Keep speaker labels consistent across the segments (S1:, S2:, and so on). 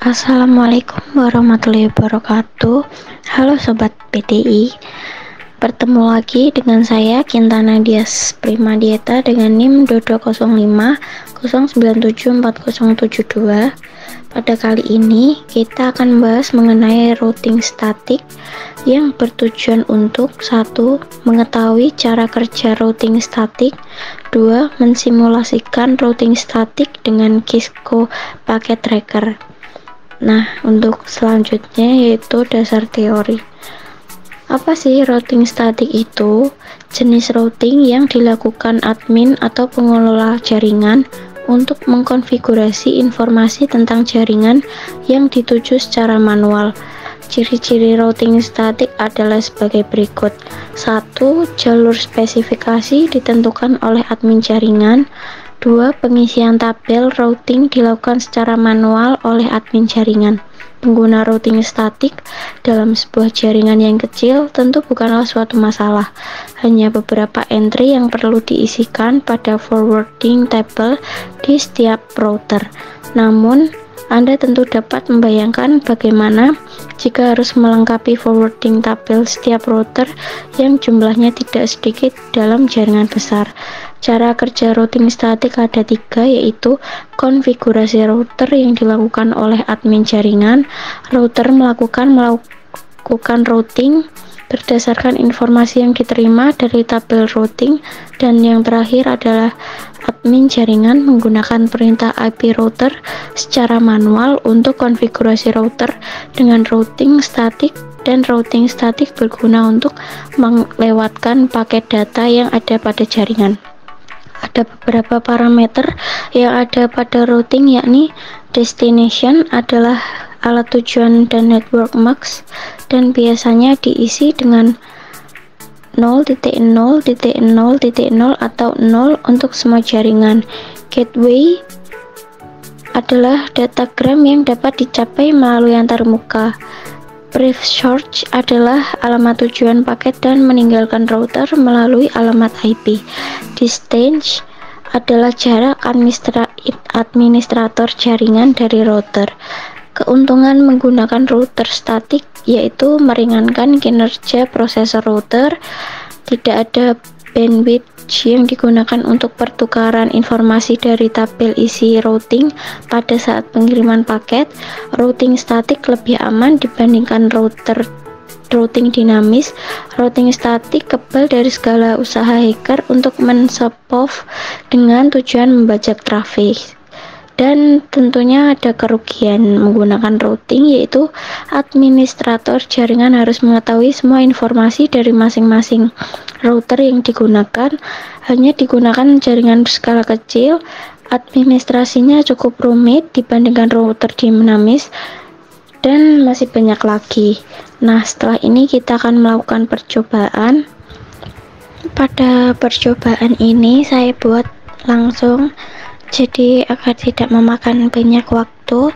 S1: Assalamualaikum warahmatullahi wabarakatuh. Halo Sobat PTI, bertemu lagi dengan saya Kintana Dias Primadieta dengan NIM 220509740772. Pada kali ini kita akan membahas mengenai routing statik yang bertujuan untuk 1. Mengetahui cara kerja routing statik, 2. Mensimulasikan routing statik dengan Cisco Packet Tracker. Nah, untuk selanjutnya yaitu dasar teori. Apa sih routing statik itu? Jenis routing yang dilakukan admin atau pengelola jaringan untuk mengkonfigurasi informasi tentang jaringan yang dituju secara manual. Ciri-ciri routing statik adalah sebagai berikut. 1. Jalur spesifikasi ditentukan oleh admin jaringan. 2. Pengisian tabel routing dilakukan secara manual oleh admin jaringan. Pengguna routing statik dalam sebuah jaringan yang kecil tentu bukanlah suatu masalah. Hanya beberapa entry yang perlu diisikan pada forwarding table di setiap router. Namun, Anda tentu dapat membayangkan bagaimana jika harus melengkapi forwarding tabel setiap router yang jumlahnya tidak sedikit dalam jaringan besar. Cara kerja routing statik ada 3, yaitu konfigurasi router yang dilakukan oleh admin jaringan, router melakukan routing berdasarkan informasi yang diterima dari tabel routing, dan yang terakhir adalah admin jaringan menggunakan perintah IP router secara manual untuk konfigurasi router dengan routing statik, dan routing statik berguna untuk melewatkan paket data yang ada pada jaringan. Ada beberapa parameter yang ada pada routing, yakni destination adalah alat tujuan dan network max, dan biasanya diisi dengan 0.0.0.0 atau 0 untuk semua jaringan. Gateway adalah datagram yang dapat dicapai melalui antarmuka. Brief search adalah alamat tujuan paket dan meninggalkan router melalui alamat IP. Distance adalah jarak administrator jaringan dari router. Keuntungan menggunakan router statik yaitu meringankan kinerja prosesor router, tidak ada bandwidth yang digunakan untuk pertukaran informasi dari tabel isi routing pada saat pengiriman paket. Routing statik lebih aman dibandingkan routing dinamis. Routing statik kebal dari segala usaha hacker untuk men-spof dengan tujuan membajak trafik. Dan tentunya ada kerugian menggunakan routing, yaitu administrator jaringan harus mengetahui semua informasi dari masing-masing router yang digunakan. Hanya digunakan jaringan berskala kecil, administrasinya cukup rumit dibandingkan router dinamis, dan masih banyak lagi. Nah, setelah ini kita akan melakukan percobaan. Pada percobaan ini saya buat langsung, jadi agar tidak memakan banyak waktu,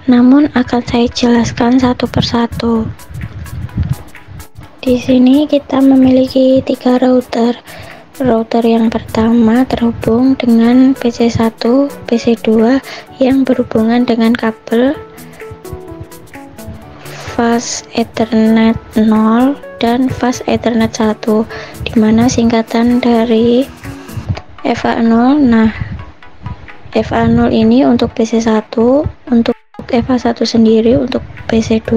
S1: namun akan saya jelaskan satu persatu. Di sini kita memiliki 3 router. Router yang pertama terhubung dengan PC1, PC2 yang berhubungan dengan kabel Fast Ethernet 0 dan Fast Ethernet 1, dimana singkatan dari FA0. Nah, FA0 ini untuk PC1, untuk FA1 sendiri untuk PC2.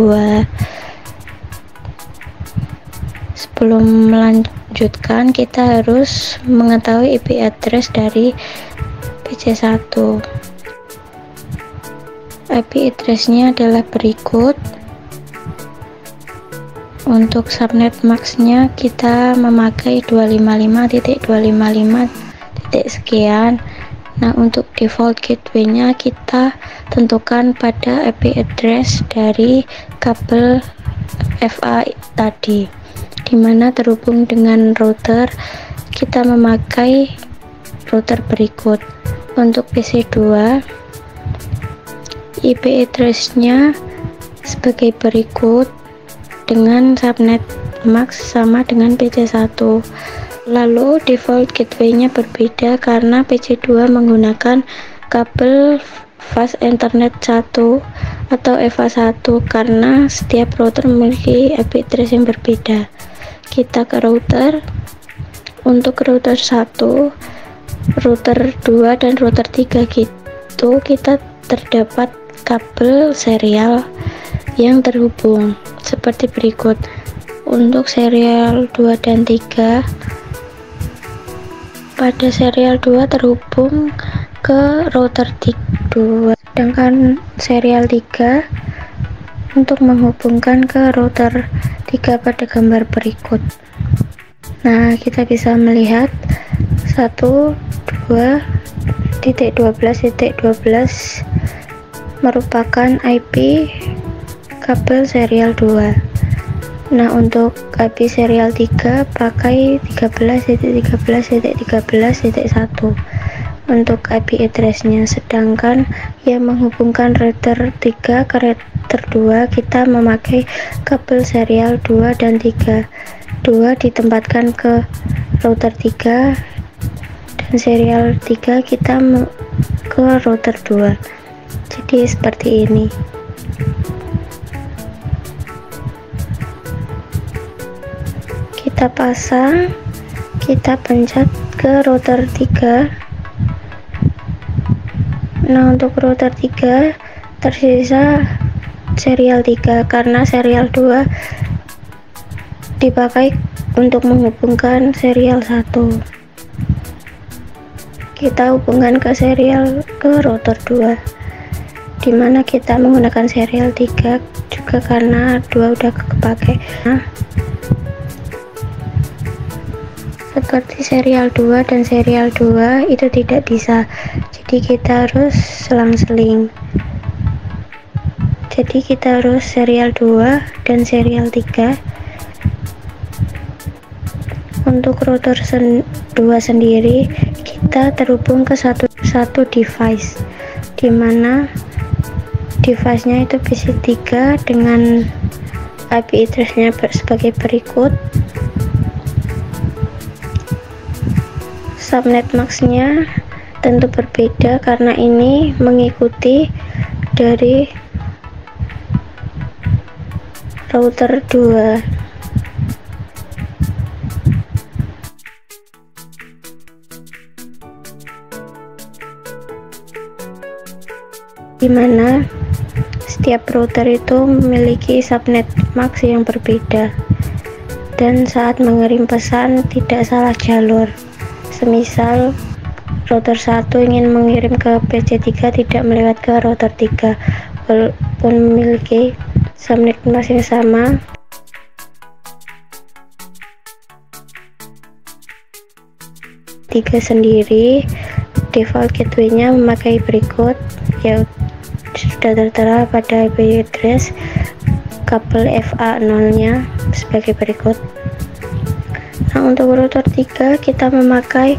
S1: Sebelum melanjutkan, kita harus mengetahui IP address dari PC1. IP address-nya adalah berikut. Untuk subnet max-nya kita memakai 255.255. sekian. Nah, untuk default gateway-nya kita tentukan pada IP address dari kabel FA tadi, dimana terhubung dengan router. Kita memakai router berikut. Untuk PC2, IP address-nya sebagai berikut dengan subnet max sama dengan PC1. Lalu default gateway-nya berbeda karena PC2 menggunakan kabel fast internet 1 atau FA1 karena setiap router memiliki IP address yang berbeda. Kita ke router. Untuk router 1, router 2 dan router 3 gitu, kita terdapat kabel serial yang terhubung seperti berikut. Untuk serial 2 dan 3, pada serial 2 terhubung ke router 2, sedangkan serial 3 untuk menghubungkan ke router 3 pada gambar berikut. Nah, kita bisa melihat 1.2.12.12 merupakan IP kabel serial 2. Nah, untuk IP serial 3 pakai 13.13.13.1 untuk IP address-nya, sedangkan yang menghubungkan router 3 ke router 2 kita memakai kabel serial 2 dan 3. 2 ditempatkan ke router 3 dan serial 3 kita ke router 2. Jadi seperti ini. Kita pasang, kita pencet ke router 3. Nah, untuk router 3 tersisa serial 3 karena serial 2 dipakai untuk menghubungkan serial 1. Kita hubungkan ke router 2, dimana kita menggunakan serial 3 juga karena 2 udah kepake. Nah, seperti serial 2 dan serial 2 itu tidak bisa, jadi kita harus selang-seling. Jadi kita harus serial 2 dan serial 3. Untuk router 2 sendiri kita terhubung ke satu device, dimana device-nya itu PC3 dengan IP address-nya sebagai berikut. Subnet max-nya tentu berbeda karena ini mengikuti dari router 2. Dimana setiap router itu memiliki subnet max yang berbeda, dan saat mengirim pesan tidak salah jalur. Semisal router 1 ingin mengirim ke PC3 tidak melewat ke router 3 walaupun memiliki subnet max yang sama. Tiga sendiri default gateway-nya memakai berikut, yaitu sudah tertera pada IP address kabel FA0-nya sebagai berikut. Nah, untuk router 3 kita memakai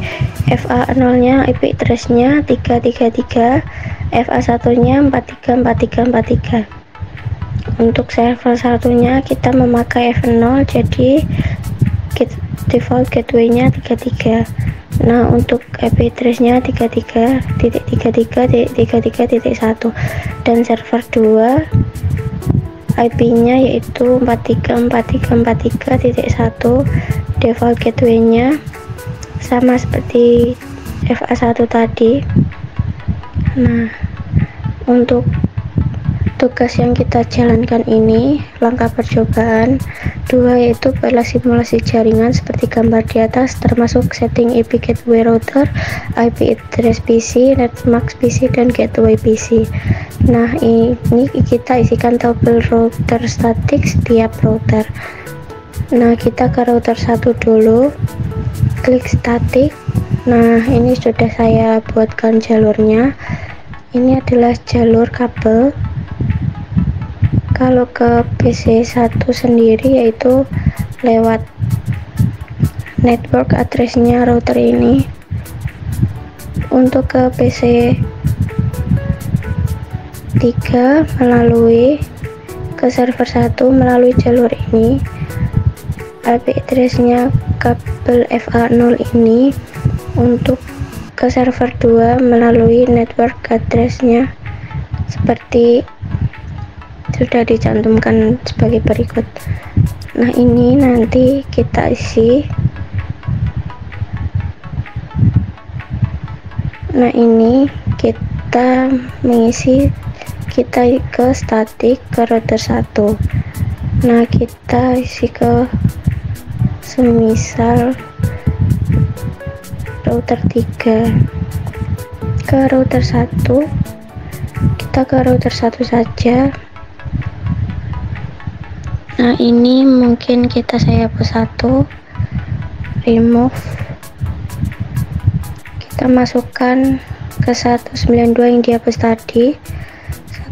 S1: FA0-nya IP address-nya 333, FA1-nya 434343. Untuk server satunya kita memakai F0, jadi default gateway-nya 33. Nah, untuk IP address-nya 33.33.33.1 dan server 2 IP-nya yaitu 434343.1. Default gateway-nya sama seperti FA1 tadi. Nah, untuk tugas yang kita jalankan ini langkah percobaan 2, yaitu adalah simulasi jaringan seperti gambar di atas, termasuk setting IP gateway router, IP address PC, netmax PC, dan gateway PC. Nah, ini kita isikan tabel router statik setiap router. Nah, kita ke router 1 dulu, klik statik. Nah, ini sudah saya buatkan jalurnya. Ini adalah jalur kabel. Kalau ke PC1 sendiri yaitu lewat network address-nya router ini. Untuk ke PC3 melalui ke server 1 melalui jalur ini. IP address-nya kabel FA0 ini. Untuk ke server 2 melalui network address-nya seperti sudah dicantumkan sebagai berikut. Nah, ini nanti kita isi. Nah, ini kita mengisi, kita ke statik, ke router 1. Nah, kita isi ke semisal router 3, ke router 1, kita ke router 1 saja. Nah, ini mungkin saya hapus 1, remove, kita masukkan ke 192 yang dihapus tadi,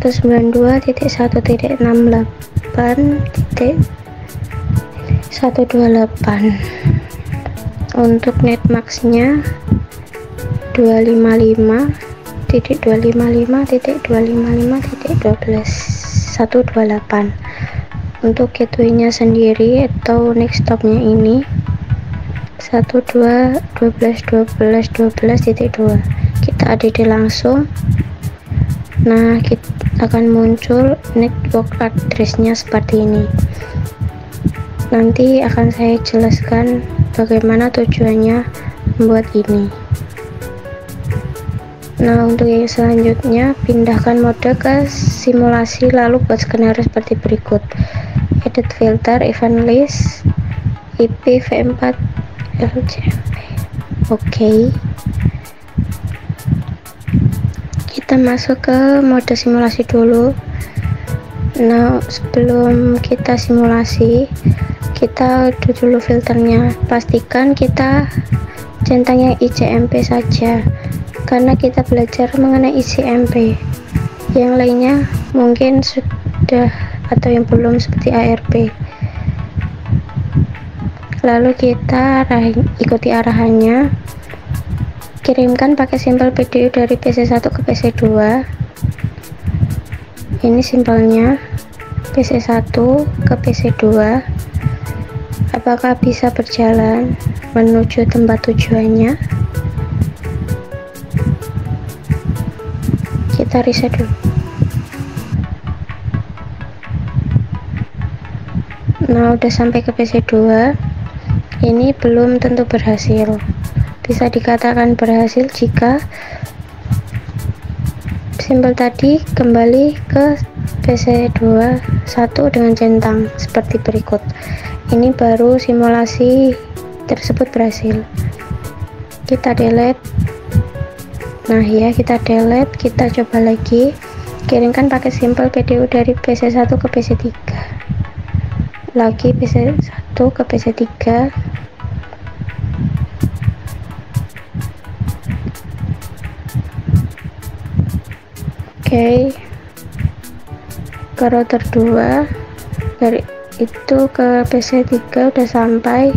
S1: 192.168.128. untuk netmaxnya 255.255.255.12 untuk gateway-nya sendiri atau next stop-nya ini 12.12.12.12.2. Kita add langsung. Nah, kita akan muncul network address-nya seperti ini. Nanti akan saya jelaskan bagaimana tujuannya membuat ini. Nah, untuk yang selanjutnya, pindahkan mode ke simulasi, lalu buat skenario seperti berikut. Edit filter, event list, IP v4 LCMP. Oke. Kita masuk ke mode simulasi dulu. Nah, sebelum kita simulasi, kita add dulu filternya. Pastikan kita centang yang ICMP saja, karena kita belajar mengenai ICMP. Yang lainnya mungkin sudah atau yang belum, seperti ARP. Lalu kita ikuti arahannya. Kirimkan pakai simpel PDU dari PC1 ke PC2. Ini simpelnya PC1 ke PC2. Apakah bisa berjalan menuju tempat tujuannya? Kita reset dulu. Nah, udah sampai ke PC2. Ini belum tentu berhasil. Bisa dikatakan berhasil jika simpel tadi kembali ke PC2 1 dengan centang seperti berikut. Ini baru simulasi tersebut berhasil. Kita delete. Nah ya, kita delete. Kita coba lagi. Kirimkan pakai simpel PDU dari PC1 ke PC3. Lagi PC1 ke PC3. Oke. Ke router 2. Dari itu ke PC3 udah sampai.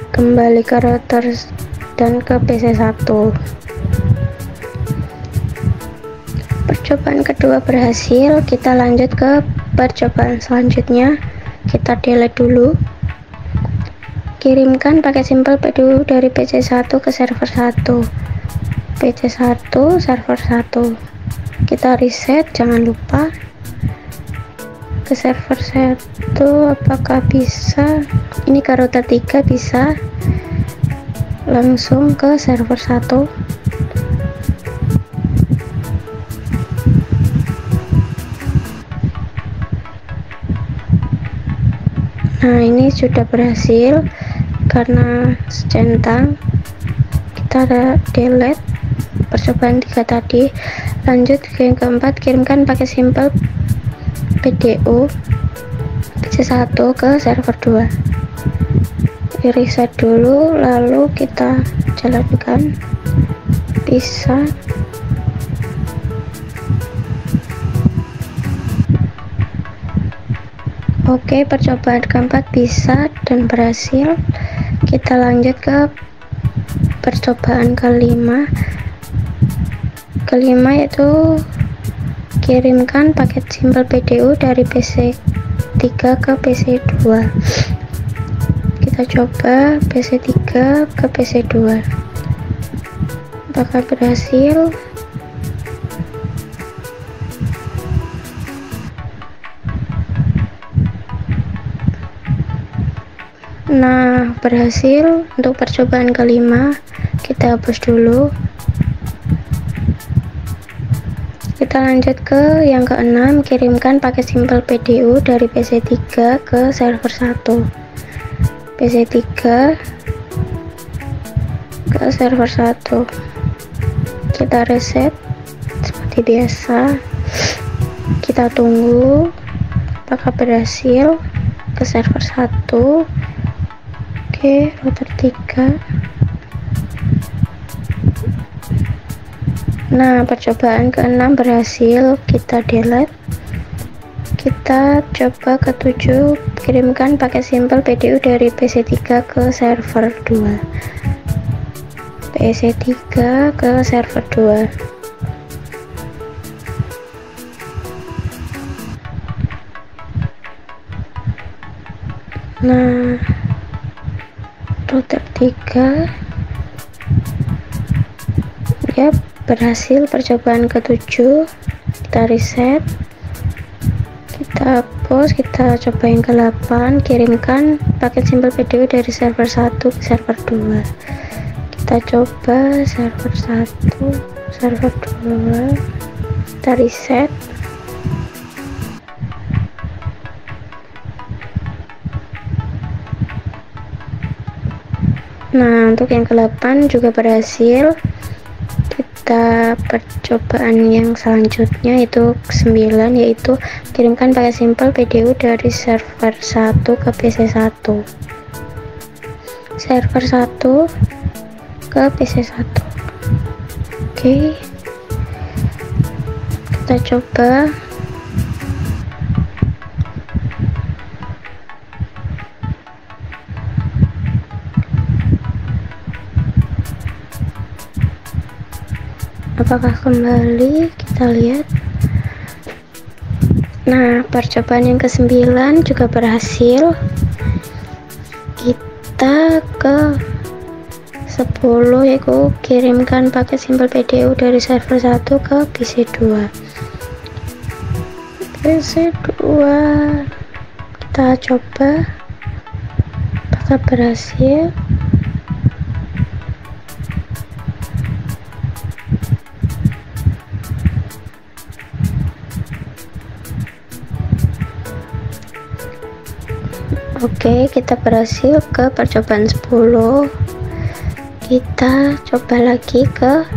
S1: Kembali ke router dan ke PC1. Percobaan kedua berhasil. Kita lanjut ke percobaan selanjutnya. Kita delete dulu. Kirimkan pakai simpel PDU dari PC1 ke server 1. PC1 server 1. Kita reset, jangan lupa. Ke server 1 apakah bisa? Ini ke router 3 bisa. Langsung ke server 1. Nah, ini sudah berhasil karena centang. Kita delete percobaan 3 tadi. Lanjut ke yang keempat, kirimkan pakai simpel PDU PC1 ke server 2. Reset dulu, lalu kita jalankan. Bisa. Oke, percobaan keempat bisa dan berhasil. Kita lanjut ke percobaan kelima. Yaitu kirimkan paket simpel PDU dari PC3 ke PC2. Kita coba PC3 ke PC2. Apakah berhasil? Nah, berhasil. Untuk percobaan kelima, kita hapus dulu. Kita lanjut ke yang keenam, kirimkan paket simpel PDU dari PC3 ke server 1. PC3 ke server 1. Kita reset seperti biasa. Kita tunggu apakah berhasil ke server 1. Oke, router 3. Nah, percobaan ke-6 berhasil. Kita delete. Kita coba ke-7, kirimkan paket simpel PDU dari PC3 ke server 2. PC3 ke server 2. Nah, router 3 ya berhasil. Percobaan ke-7, kita reset, kita hapus, kita coba yang ke-8, kirimkan paket simpel PDU dari server 1 ke server 2. Kita coba server 1, server 2, kita reset. Nah, untuk yang ke-8 juga berhasil. Kita percobaan yang selanjutnya itu ke-9, yaitu kirimkan paket simpel PDU dari server 1 ke PC1. Server 1 ke PC1. Oke, kita coba. Apakah kembali? Kita lihat. Nah, percobaan yang ke-9 juga berhasil. Kita ke 10, yaitu kirimkan paket simpel PDU dari server 1 ke PC2. PC2 kita coba apakah berhasil. Oke, kita berhasil ke percobaan 10. Kita coba lagi ke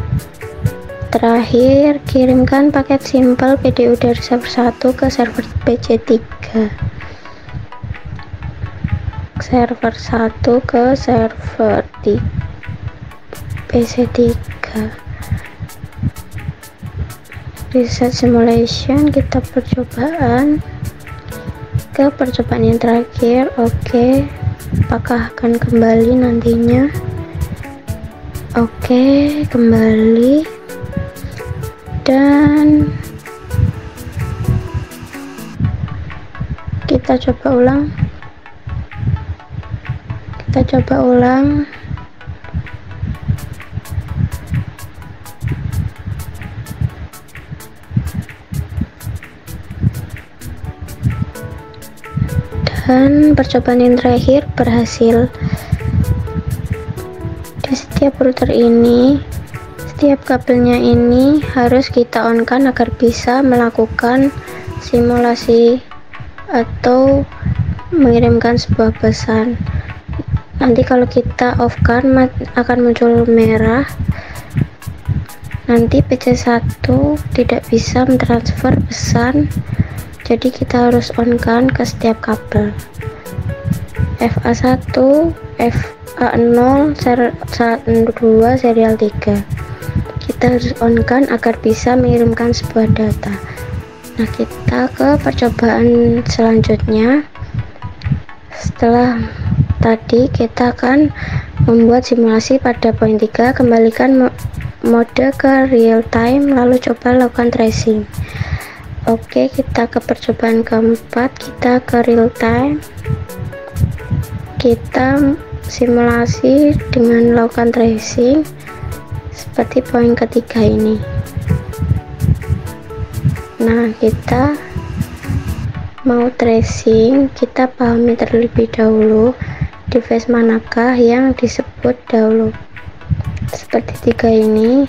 S1: terakhir, kirimkan paket simpel PDU dari server 1 ke server PC3. Server 1 ke server PC3. Reset simulation, kita percobaan ke percobaan yang terakhir. Oke, apakah akan kembali nantinya? Oke, kembali. Dan kita coba ulang. Dan percobaan yang terakhir berhasil. Di setiap router ini, setiap kabelnya ini harus kita on kan agar bisa melakukan simulasi atau mengirimkan sebuah pesan. Nanti kalau kita off kan akan muncul merah. Nanti PC1 tidak bisa mentransfer pesan. Jadi kita harus on kan ke setiap kabel. FA1, FA0, 2, serial 3. Kita harus on kan agar bisa mengirimkan sebuah data. Nah, kita ke percobaan selanjutnya. Setelah tadi kita akan membuat simulasi pada poin 3, kembalikan mode ke real time, lalu coba lakukan tracing. Oke, kita ke percobaan keempat, kita ke real time, kita simulasi dengan melakukan tracing seperti poin ketiga ini. Nah, kita mau tracing, kita pahami terlebih dahulu device manakah yang disebut dahulu. Seperti 3 ini,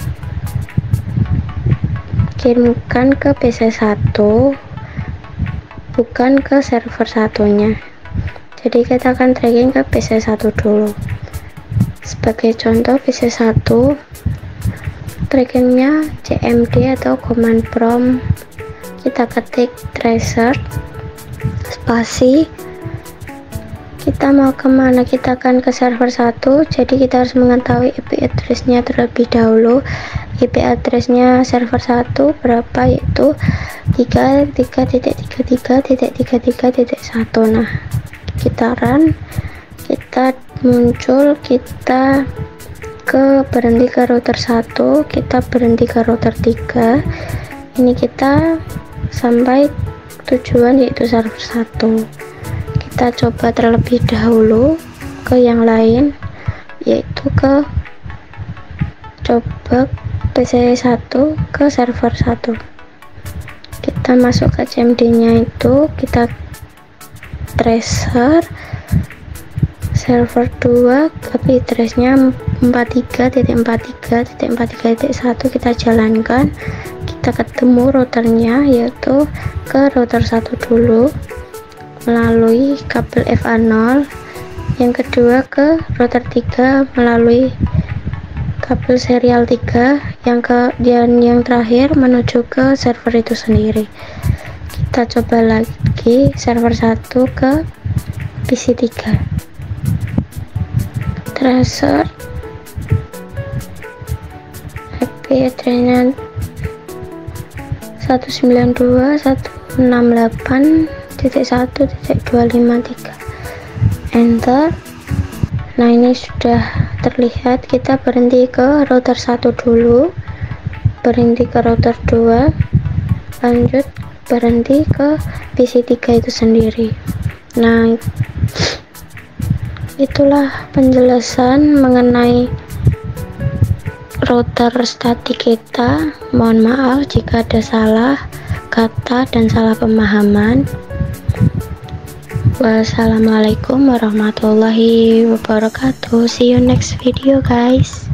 S1: kirimkan ke PC 1, bukan ke server satunya. Jadi kita akan tracking ke PC 1 dulu. Sebagai contoh, PC 1 trackingnya cmd atau command prompt, kita ketik tracer spasi, kita mau kemana, kita akan ke server 1. Jadi kita harus mengetahui IP address-nya terlebih dahulu. IP address-nya server 1 berapa, yaitu 3.3.3.3.1. Nah, kita run, kita muncul, kita berhenti ke router 1, kita berhenti ke router 3. Ini kita sampai tujuan, yaitu server 1. Kita coba terlebih dahulu ke yang lain, yaitu coba PC 1 ke server 1. Kita masuk ke cmd nya, itu kita tracer server 2, tapi address-nya 43.43.43.1. kita jalankan, kita ketemu routernya, yaitu ke router 1 dulu melalui kabel FA0, yang kedua ke router 3 melalui kabel serial 3, yang terakhir menuju ke server itu sendiri. Kita coba lagi server 1 ke PC 3, tracer IP address-nya 192.168.1.253, enter. Nah, ini sudah terlihat. Kita berhenti ke router 1 dulu, berhenti ke router 2, lanjut berhenti ke PC 3 itu sendiri. Nah, itulah penjelasan mengenai router statik kita. Mohon maaf jika ada salah kata dan salah pemahaman. Wassalamualaikum warahmatullahi wabarakatuh. See you next video, guys.